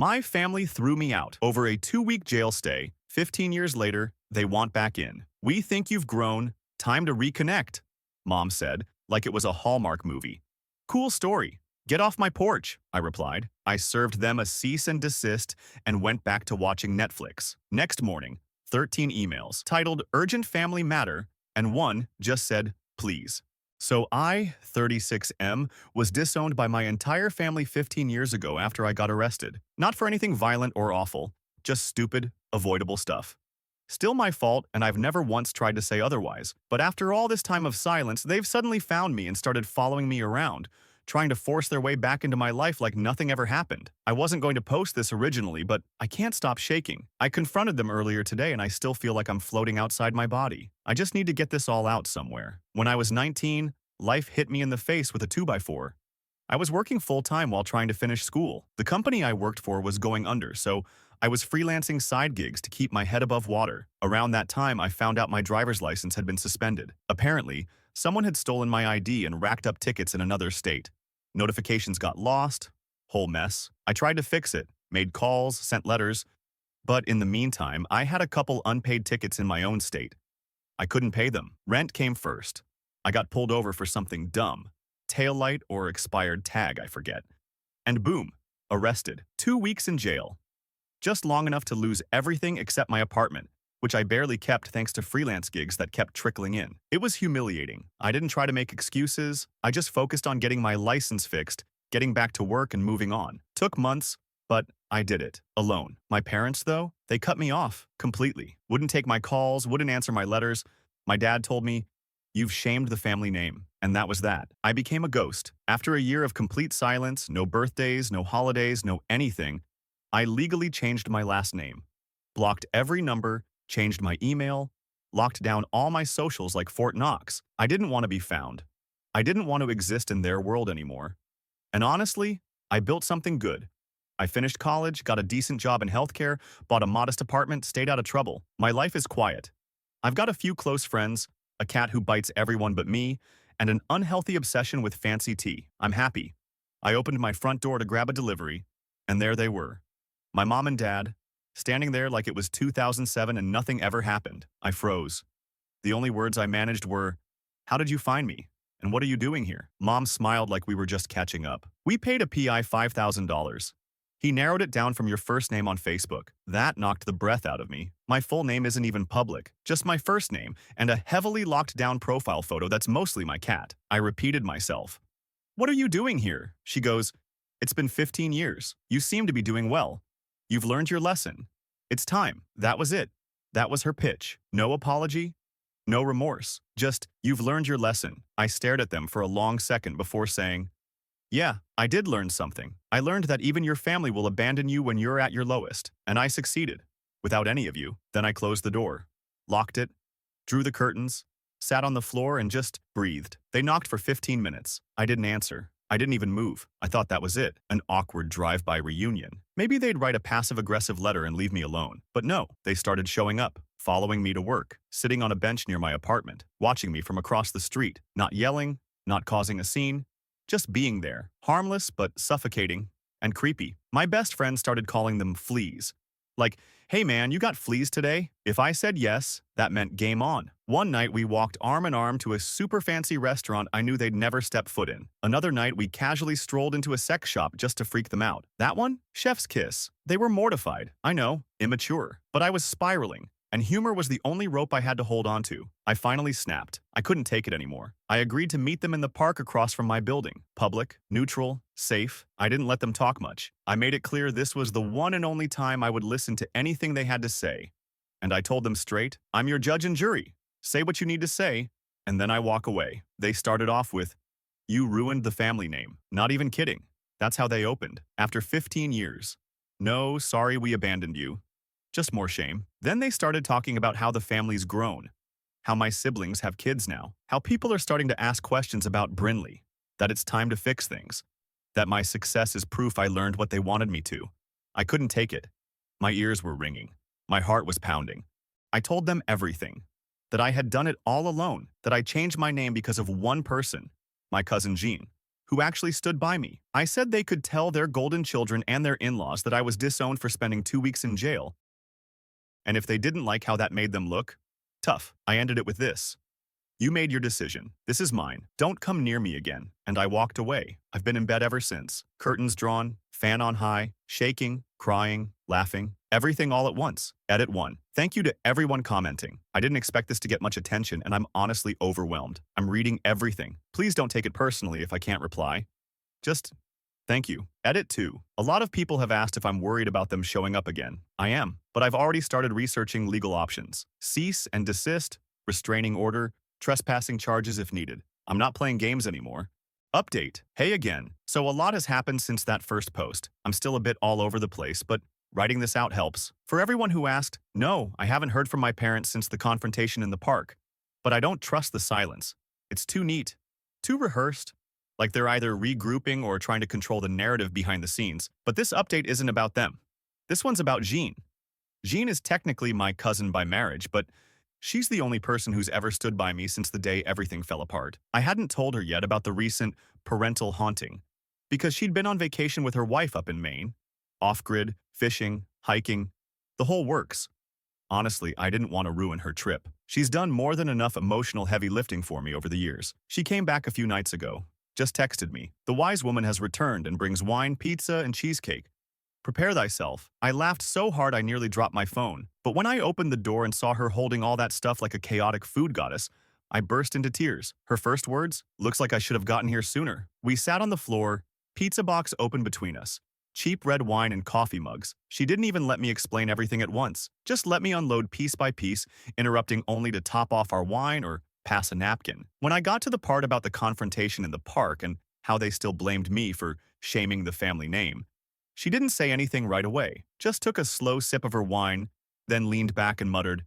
My family threw me out. Over a 2-week jail stay, 15 years later, they want back in. We think you've grown. Time to reconnect, Mom said, like it was a Hallmark movie. Cool story. Get off my porch, I replied. I served them a cease and desist and went back to watching Netflix. Next morning, 13 emails titled Urgent Family Matter, and one just said, please. So I, 36M, was disowned by my entire family 15 years ago after I got arrested. Not for anything violent or awful, just stupid, avoidable stuff. Still my fault, and I've never once tried to say otherwise. But after all this time of silence, they've suddenly found me and started following me around, trying to force their way back into my life like nothing ever happened. I wasn't going to post this originally, but I can't stop shaking. I confronted them earlier today and I still feel like I'm floating outside my body. I just need to get this all out somewhere. When I was 19, life hit me in the face with a 2x4. I was working full-time while trying to finish school. The company I worked for was going under, so I was freelancing side gigs to keep my head above water. Around that time, I found out my driver's license had been suspended. Apparently, someone had stolen my ID and racked up tickets in another state. Notifications got lost. Whole mess. I tried to fix it, made calls, sent letters. But in the meantime, I had a couple unpaid tickets in my own state. I couldn't pay them. Rent came first. I got pulled over for something dumb. Taillight or expired tag, I forget. And boom, arrested. 2 weeks in jail. Just long enough to lose everything except my apartment, which I barely kept thanks to freelance gigs that kept trickling in. It was humiliating. I didn't try to make excuses. I just focused on getting my license fixed, getting back to work and moving on. Took months, but I did it. Alone. My parents, though, they cut me off completely. Wouldn't take my calls, wouldn't answer my letters. My dad told me, "You've shamed the family name." And that was that. I became a ghost. After a year of complete silence, no birthdays, no holidays, no anything, I legally changed my last name, blocked every number, changed my email, locked down all my socials like Fort Knox. I didn't want to be found. I didn't want to exist in their world anymore. And honestly, I built something good. I finished college, got a decent job in healthcare, bought a modest apartment, stayed out of trouble. My life is quiet. I've got a few close friends, a cat who bites everyone but me, and an unhealthy obsession with fancy tea. I'm happy. I opened my front door to grab a delivery, and there they were. My mom and dad, standing there like it was 2007 and nothing ever happened. I froze. The only words I managed were, "How did you find me? And what are you doing here?" Mom smiled like we were just catching up. "We paid a PI $5,000. He narrowed it down from your first name on Facebook." That knocked the breath out of me. My full name isn't even public, just my first name and a heavily locked down profile photo that's mostly my cat. I repeated myself. "What are you doing here?" She goes, "It's been 15 years. You seem to be doing well. You've learned your lesson. It's time." That was it. That was her pitch. No apology, no remorse. Just, "You've learned your lesson." I stared at them for a long second before saying, "Yeah, I did learn something. I learned that even your family will abandon you when you're at your lowest. And I succeeded. Without any of you." Then I closed the door, locked it, drew the curtains, sat on the floor and just breathed. They knocked for 15 minutes. I didn't answer. I didn't even move. I thought that was it. An awkward drive-by reunion. Maybe they'd write a passive-aggressive letter and leave me alone. But no, they started showing up, following me to work, sitting on a bench near my apartment, watching me from across the street, not yelling, not causing a scene, just being there, harmless but suffocating and creepy. My best friend started calling them fleas. Like, "Hey man, you got fleas today?" If I said yes, that meant game on. One night we walked arm in arm to a super fancy restaurant I knew they'd never step foot in. Another night we casually strolled into a sex shop just to freak them out. That one? Chef's kiss. They were mortified. I know, immature. But I was spiraling. And humor was the only rope I had to hold on to. I finally snapped. I couldn't take it anymore. I agreed to meet them in the park across from my building. Public, neutral, safe. I didn't let them talk much. I made it clear this was the one and only time I would listen to anything they had to say. And I told them straight, "I'm your judge and jury. Say what you need to say, and then I walk away." They started off with, "You ruined the family name." Not even kidding. That's how they opened. After 15 years. "No, sorry we abandoned you. Just more shame." Then they started talking about how the family's grown, how my siblings have kids now, how people are starting to ask questions about Brinley, that it's time to fix things, that my success is proof I learned what they wanted me to. I couldn't take it. My ears were ringing. My heart was pounding. I told them everything, that I had done it all alone, that I changed my name because of one person, my cousin Jean, who actually stood by me. I said they could tell their golden children and their in-laws that I was disowned for spending 2 weeks in jail. And if they didn't like how that made them look, tough. I ended it with this. You made your decision. This is mine. Don't come near me again. And I walked away. I've been in bed ever since. Curtains drawn, fan on high, shaking, crying, laughing, everything all at once. Edit 1. Thank you to everyone commenting. I didn't expect this to get much attention and I'm honestly overwhelmed. I'm reading everything. Please don't take it personally if I can't reply. Just thank you. Edit 2. A lot of people have asked if I'm worried about them showing up again. I am, but I've already started researching legal options. Cease and desist, restraining order, trespassing charges if needed. I'm not playing games anymore. Update. Hey again. So a lot has happened since that first post. I'm still a bit all over the place, but writing this out helps. For everyone who asked, no, I haven't heard from my parents since the confrontation in the park. But I don't trust the silence. It's too neat. Too rehearsed. Like they're either regrouping or trying to control the narrative behind the scenes. But this update isn't about them. This one's about Jean. Jean is technically my cousin by marriage, but she's the only person who's ever stood by me since the day everything fell apart. I hadn't told her yet about the recent parental haunting, because she'd been on vacation with her wife up in Maine. Off-grid, fishing, hiking, the whole works. Honestly, I didn't want to ruin her trip. She's done more than enough emotional heavy lifting for me over the years. She came back a few nights ago, just texted me. The wise woman has returned and brings wine, pizza, and cheesecake. Prepare thyself. I laughed so hard I nearly dropped my phone. But when I opened the door and saw her holding all that stuff like a chaotic food goddess, I burst into tears. Her first words, looks like I should have gotten here sooner. We sat on the floor, pizza box open between us. Cheap red wine and coffee mugs. She didn't even let me explain everything at once. Just let me unload piece by piece, interrupting only to top off our wine or pass a napkin. When I got to the part about the confrontation in the park and how they still blamed me for shaming the family name, she didn't say anything right away, just took a slow sip of her wine, then leaned back and muttered,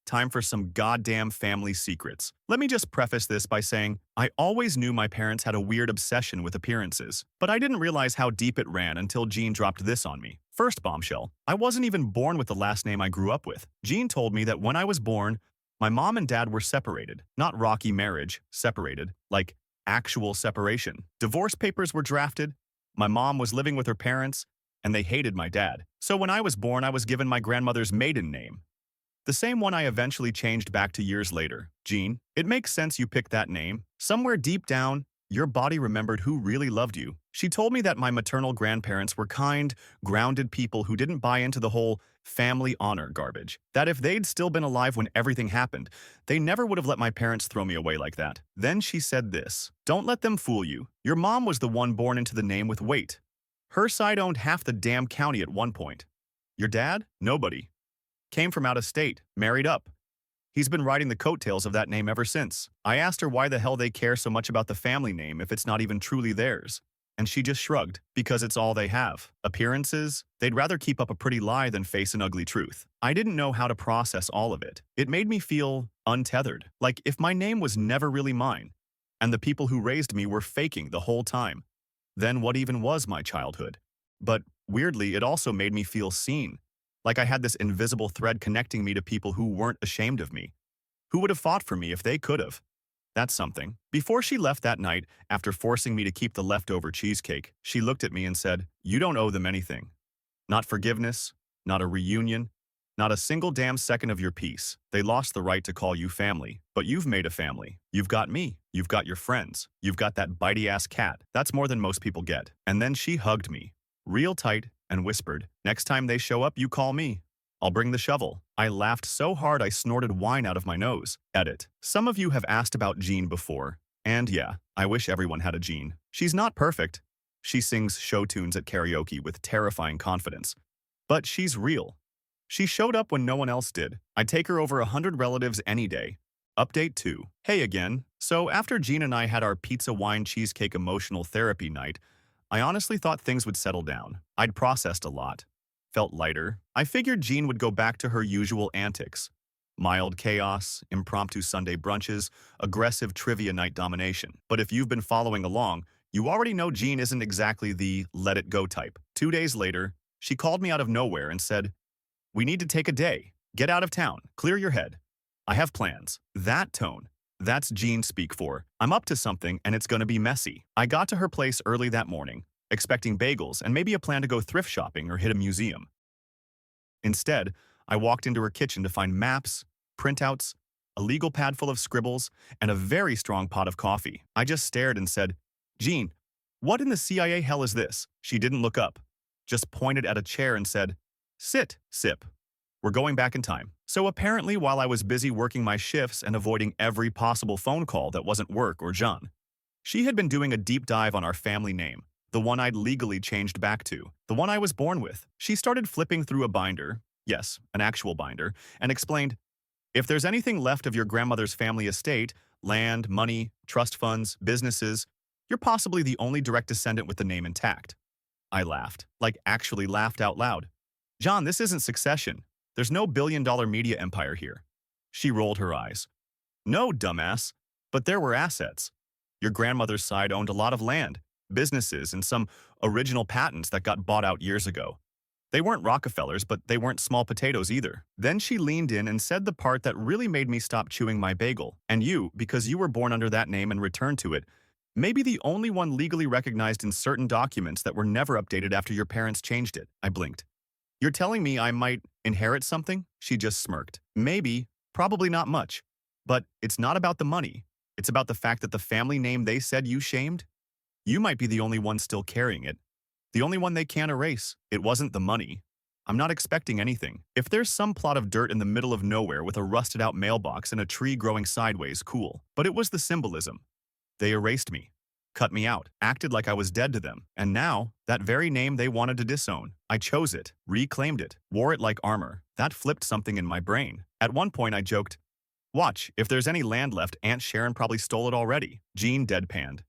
"Time for some goddamn family secrets." Let me just preface this by saying I always knew my parents had a weird obsession with appearances, but I didn't realize how deep it ran until Jean dropped this on me. First bombshell, I wasn't even born with the last name I grew up with. Jean told me that when I was born, my mom and dad were separated. Not rocky marriage, separated, like actual separation. Divorce papers were drafted, my mom was living with her parents, and they hated my dad. So when I was born, I was given my grandmother's maiden name. The same one I eventually changed back to years later. Jean, it makes sense you picked that name. Somewhere deep down, your body remembered who really loved you. She told me that my maternal grandparents were kind, grounded people who didn't buy into the whole family honor garbage. That if they'd still been alive when everything happened, they never would have let my parents throw me away like that. Then she said this, "Don't let them fool you. Your mom was the one born into the name with weight. Her side owned half the damn county at one point. Your dad? Nobody. Came from out of state, married up. He's been riding the coattails of that name ever since." I asked her why the hell they care so much about the family name if it's not even truly theirs. And she just shrugged, because it's all they have. Appearances? They'd rather keep up a pretty lie than face an ugly truth. I didn't know how to process all of it. It made me feel untethered, like if my name was never really mine, and the people who raised me were faking the whole time. Then what even was my childhood? But weirdly, it also made me feel seen, like I had this invisible thread connecting me to people who weren't ashamed of me, who would have fought for me if they could have. That's something. Before she left that night, after forcing me to keep the leftover cheesecake, she looked at me and said, "You don't owe them anything. Not forgiveness, not a reunion, not a single damn second of your peace. They lost the right to call you family, but you've made a family. You've got me. You've got your friends. You've got that bitey-ass cat. That's more than most people get." And then she hugged me, real tight, and whispered, "Next time they show up, you call me. I'll bring the shovel." I laughed so hard I snorted wine out of my nose. Edit. Some of you have asked about Jean before, and yeah, I wish everyone had a Jean. She's not perfect. She sings show tunes at karaoke with terrifying confidence. But she's real. She showed up when no one else did. I'd take her over 100 relatives any day. Update 2. Hey again. So after Jean and I had our pizza, wine, cheesecake emotional therapy night, I honestly thought things would settle down. I'd processed a lot. Felt lighter. I figured Jean would go back to her usual antics. Mild chaos, impromptu Sunday brunches, aggressive trivia night domination. But if you've been following along, you already know Jean isn't exactly the let-it-go type. 2 days later, she called me out of nowhere and said, "We need to take a day. Get out of town. Clear your head. I have plans." That tone. That's Jean speak for, I'm up to something and it's gonna be messy. I got to her place early that morning, expecting bagels and maybe a plan to go thrift shopping or hit a museum. Instead, I walked into her kitchen to find maps, printouts, a legal pad full of scribbles, and a very strong pot of coffee. I just stared and said, Jean, what in the CIA hell is this? She didn't look up, just pointed at a chair and said, sit, sip. We're going back in time. So apparently while I was busy working my shifts and avoiding every possible phone call that wasn't work or John, she had been doing a deep dive on our family name, the one I'd legally changed back to, the one I was born with. She started flipping through a binder, yes, an actual binder, and explained, if there's anything left of your grandmother's family estate, land, money, trust funds, businesses, you're possibly the only direct descendant with the name intact. I laughed, like actually laughed out loud. John, this isn't Succession. There's no billion-dollar media empire here. She rolled her eyes. No, dumbass, but there were assets. Your grandmother's side owned a lot of land, businesses, and some original patents that got bought out years ago. They weren't Rockefellers, but they weren't small potatoes either. Then she leaned in and said the part that really made me stop chewing my bagel. And you, because you were born under that name and returned to it, may be the only one legally recognized in certain documents that were never updated after your parents changed it. I blinked. You're telling me I might inherit something? She just smirked. Maybe, probably not much. But it's not about the money. It's about the fact that the family name they said you shamed? You might be the only one still carrying it. The only one they can't erase. It wasn't the money. I'm not expecting anything. If there's some plot of dirt in the middle of nowhere with a rusted-out mailbox and a tree growing sideways, cool. But it was the symbolism. They erased me, cut me out, acted like I was dead to them. And now, that very name they wanted to disown, I chose it, reclaimed it, wore it like armor. That flipped something in my brain. At one point I joked, watch, if there's any land left, Aunt Sharon probably stole it already. Jean deadpanned.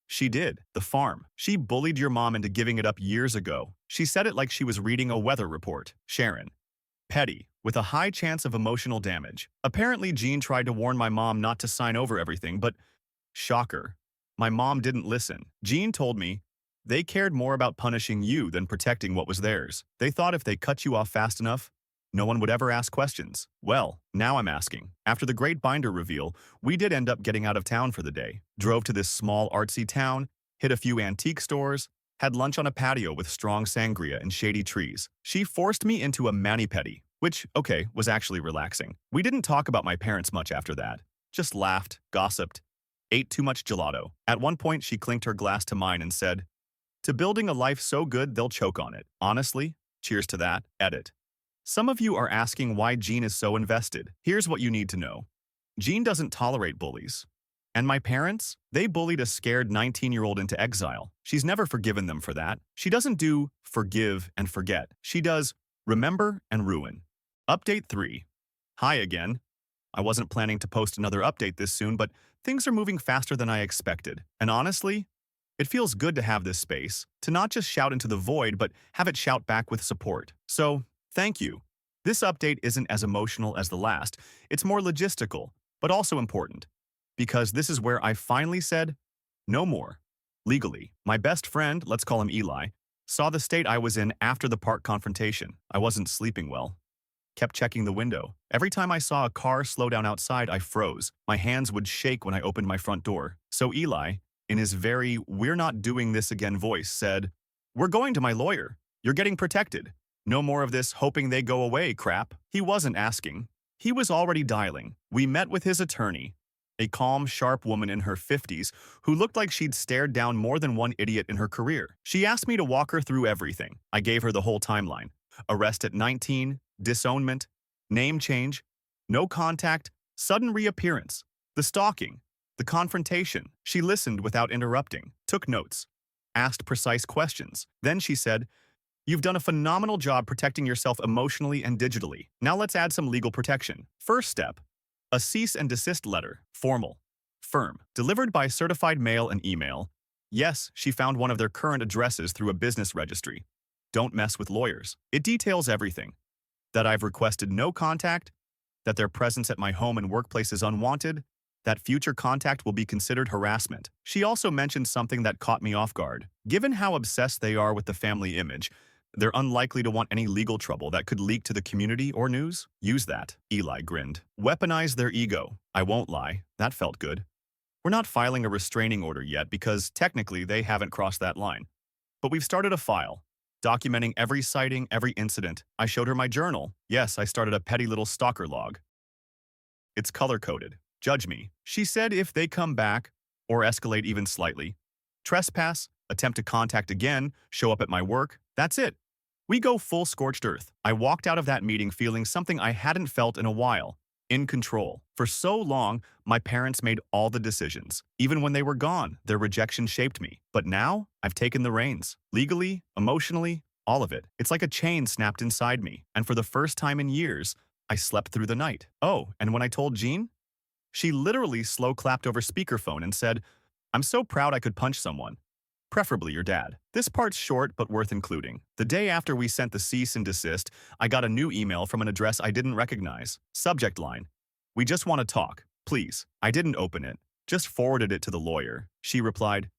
She did. The farm. She bullied your mom into giving it up years ago. She said it like she was reading a weather report. Sharon. Petty, with a high chance of emotional damage. Apparently Jean tried to warn my mom not to sign over everything, but shocker. My mom didn't listen. Jean told me, they cared more about punishing you than protecting what was theirs. They thought if they cut you off fast enough, no one would ever ask questions. Well, now I'm asking. After the great binder reveal, we did end up getting out of town for the day. Drove to this small artsy town, hit a few antique stores, had lunch on a patio with strong sangria and shady trees. She forced me into a mani-pedi, which, okay, was actually relaxing. We didn't talk about my parents much after that. Just laughed, gossiped, ate too much gelato. At one point, she clinked her glass to mine and said, to building a life so good they'll choke on it. Honestly, cheers to that. Edit. Some of you are asking why Jean is so invested. Here's what you need to know. Jean doesn't tolerate bullies. And my parents? They bullied a scared 19-year-old into exile. She's never forgiven them for that. She doesn't do forgive and forget. She does remember and ruin. Update 3. Hi again. I wasn't planning to post another update this soon, but things are moving faster than I expected. And honestly, it feels good to have this space, to not just shout into the void, but have it shout back with support. So, thank you. This update isn't as emotional as the last. It's more logistical, but also important. Because this is where I finally said, no more. Legally, my best friend, let's call him Eli, saw the state I was in after the park confrontation. I wasn't sleeping well. Kept checking the window. Every time I saw a car slow down outside, I froze. My hands would shake when I opened my front door. So Eli, in his very "we're not doing this again" voice, said, we're going to my lawyer. You're getting protected. No more of this hoping they go away crap. He wasn't asking. He was already dialing. We met with his attorney, a calm, sharp woman in her 50s who looked like she'd stared down more than one idiot in her career. She asked me to walk her through everything. I gave her the whole timeline. Arrest at 19, disownment, name change, no contact, sudden reappearance, the stalking, the confrontation. She listened without interrupting, took notes, asked precise questions. Then she said, you've done a phenomenal job protecting yourself emotionally and digitally. Now let's add some legal protection. First step, a cease and desist letter, formal, firm, delivered by certified mail and email. Yes, she found one of their current addresses through a business registry. Don't mess with lawyers. It details everything. That I've requested no contact, that their presence at my home and workplace is unwanted, that future contact will be considered harassment. She also mentioned something that caught me off guard. Given how obsessed they are with the family image, They're unlikely to want any legal trouble that could leak to the community or news. Use that, Eli grinned. Weaponize their ego. I won't lie, that felt good. We're not filing a restraining order yet because technically they haven't crossed that line. But we've started a file, documenting every sighting, every incident. I showed her my journal. Yes, I started a petty little stalker log. It's color-coded. Judge me. She said if they come back, or escalate even slightly, trespass, attempt to contact again, show up at my work, that's it. We go full scorched earth. I walked out of that meeting feeling something I hadn't felt in a while. In control. For so long, my parents made all the decisions. Even when they were gone, their rejection shaped me. But now, I've taken the reins. Legally, emotionally, all of it. It's like a chain snapped inside me. And for the first time in years, I slept through the night. Oh, and when I told Jean, she literally slow-clapped over speakerphone and said, I'm so proud I could punch someone. Preferably your dad. This part's short but worth including. The day after we sent the cease and desist, I got a new email from an address I didn't recognize. Subject line, we just want to talk, please. I didn't open it, just forwarded it to the lawyer. She replied,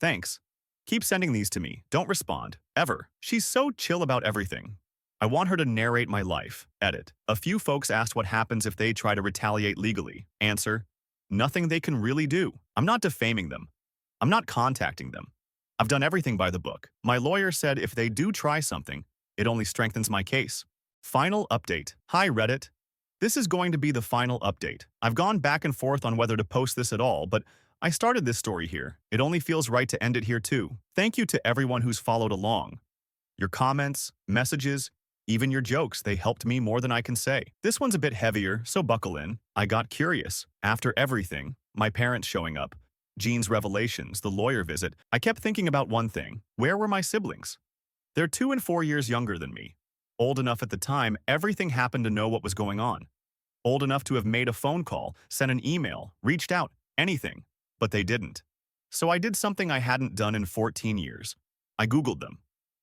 thanks. Keep sending these to me. Don't respond. Ever. She's so chill about everything. I want her to narrate my life. Edit. A few folks asked what happens if they try to retaliate legally. Answer, nothing they can really do. I'm not defaming them. I'm not contacting them. I've done everything by the book. My lawyer said if they do try something, it only strengthens my case. Final update. Hi Reddit. This is going to be the final update. I've gone back and forth on whether to post this at all, but I started this story here. It only feels right to end it here too. Thank you to everyone who's followed along. Your comments, messages, even your jokes, they helped me more than I can say. This one's a bit heavier, so buckle in. I got curious. After everything, my parents showing up, Jean's revelations, the lawyer visit, I kept thinking about one thing. Where were my siblings? They're 2 and 4 years younger than me. Old enough at the time, everything happened to know what was going on. Old enough to have made a phone call, sent an email, reached out, anything. But they didn't. So I did something I hadn't done in 14 years. I Googled them.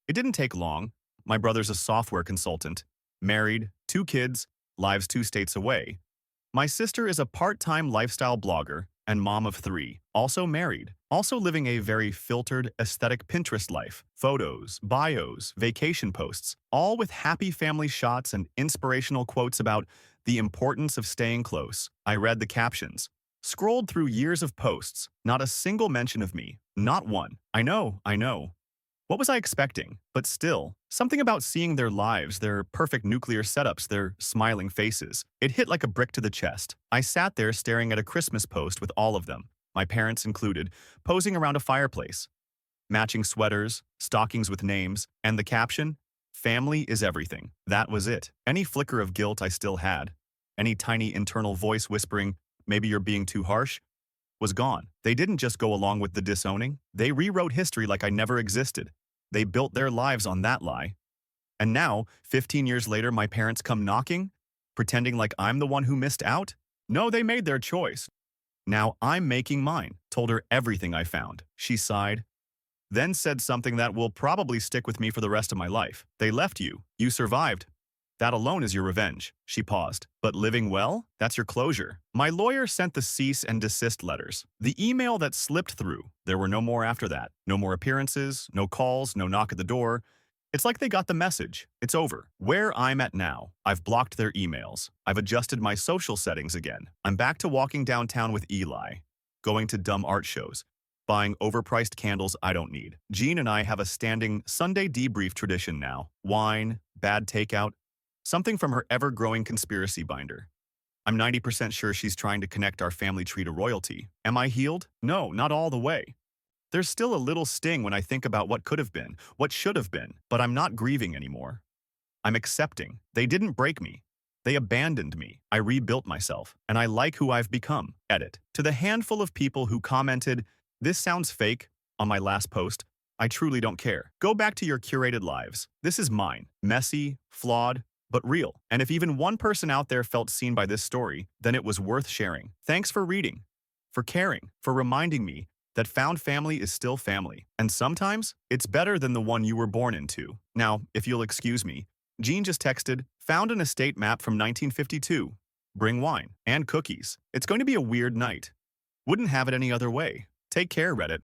It didn't take long. My brother's a software consultant, married, 2 kids, lives 2 states away. My sister is a part-time lifestyle blogger and mom of 3, also married, also living a very filtered, aesthetic Pinterest life. Photos, bios, vacation posts, all with happy family shots and inspirational quotes about the importance of staying close. I read the captions, scrolled through years of posts, not a single mention of me, not one. I know. What was I expecting? But still, something about seeing their lives, their perfect nuclear setups, their smiling faces. It hit like a brick to the chest. I sat there staring at a Christmas post with all of them, my parents included, posing around a fireplace. Matching sweaters, stockings with names, and the caption, family is everything. That was it. Any flicker of guilt I still had, any tiny internal voice whispering, maybe you're being too harsh, was gone. They didn't just go along with the disowning. They rewrote history like I never existed. They built their lives on that lie. And now, 15 years later, my parents come knocking, pretending like I'm the one who missed out? No, they made their choice. Now I'm making mine. Told her everything I found. She sighed, then said something that will probably stick with me for the rest of my life. They left you. You survived. That alone is your revenge. She paused. But living well? That's your closure. My lawyer sent the cease and desist letters. The email that slipped through. There were no more after that. No more appearances, no calls, no knock at the door. It's like they got the message. It's over. Where I'm at now, I've blocked their emails. I've adjusted my social settings again. I'm back to walking downtown with Eli, going to dumb art shows, buying overpriced candles I don't need. Jean and I have a standing Sunday debrief tradition now. Wine, bad takeout, something from her ever-growing conspiracy binder. I'm 90% sure she's trying to connect our family tree to royalty. Am I healed? No, not all the way. There's still a little sting when I think about what could have been, what should have been, but I'm not grieving anymore. I'm accepting. They didn't break me. They abandoned me. I rebuilt myself, and I like who I've become. Edit. To the handful of people who commented, "This sounds fake," on my last post, I truly don't care. Go back to your curated lives. This is mine. Messy, flawed, but real. And if even one person out there felt seen by this story, then it was worth sharing. Thanks for reading, for caring, for reminding me that found family is still family. And sometimes, it's better than the one you were born into. Now, if you'll excuse me, Jean just texted, found an estate map from 1952. Bring wine and cookies. It's going to be a weird night. Wouldn't have it any other way. Take care, Reddit.